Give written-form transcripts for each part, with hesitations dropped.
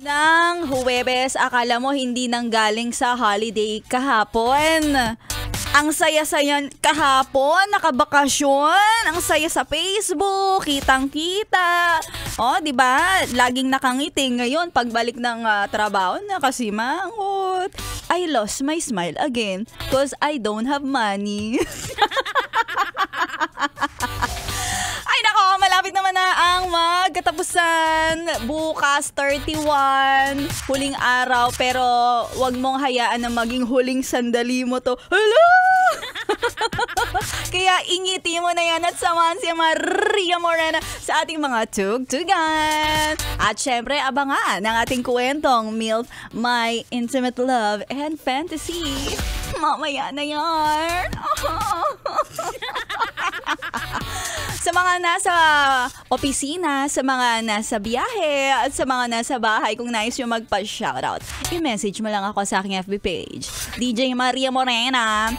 Nang Huwebes, akala mo hindi nanggaling sa holiday kahapon. Ang saya-saya kahapon, nakabakasyon. Ang saya sa Facebook, kitang-kita. Oh, 'di ba? Laging nakangiti ngayon pagbalik ng trabaho, nakasimangot. I lost my smile again because I don't have money. Ay nako, malapit naman na ang magkatapusan. Bukas 31, huling araw, pero wag mong hayaan na maging huling sandali mo to. Hello! Kaya ingiti mo na yan at samahan si Maria Morena sa ating mga tugtugan. At syempre, abangan ang ating kwentong MILF, My Intimate Love and Fantasy. Mamaya na yan. Sa mga nasa opisina, sa mga nasa biyahe, at sa mga nasa bahay, kung nais yung magpa-shoutout, i-message mo lang ako sa aking FB page, DJ Maria Morena.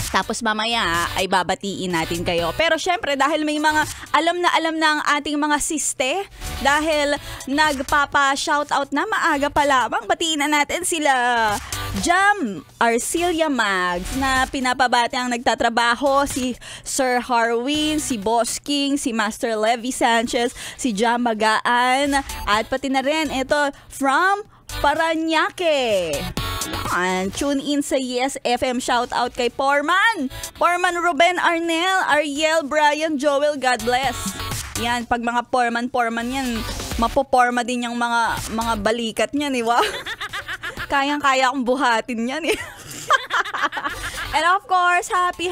Tapos mamaya ay babatiin natin kayo. Pero syempre, dahil may mga alam na ang ating mga siste, dahil nagpapa-shoutout na maaga pa lamang, batiin na natin sila Jam Arcilia Mags na pinapabati ang nagtatrabaho, si Sir Harwin, si Boss King, si Master Levi Sanchez, si Jam Magaan, at pati na rin ito from Paranaque. Tune in sa Yes FM. Shout out kay Porman Ruben, Arnel, Ariel, Brian, Joel, God bless. Yan, pag mga Porman yan, mapoporma din yung mga balikat niyan, di ba? Kayang-kaya akong buhatin yan eh. And of course, happy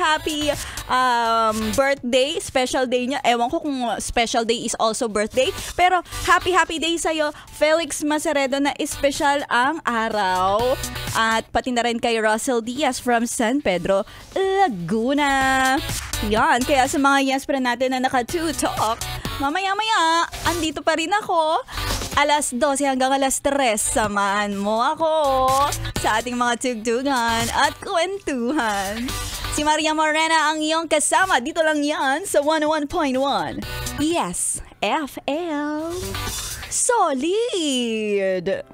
birthday, special day niya. Ewan ko kung special day is also birthday. Pero happy day sa'yo, Felix Maceredo, na special ang araw. At pati na rin kay Russell Diaz from San Pedro, Laguna. Yan, kaya sa mga yes pa natin na naka-2talk, mamaya-maya, andito pa rin ako. Alas 12 hanggang alas 3, samahan mo ako sa ating mga tugtugan at kwentuhan. Si Maria Morena ang iyong kasama. Dito lang yan sa 101.1 Yes FM. Solid!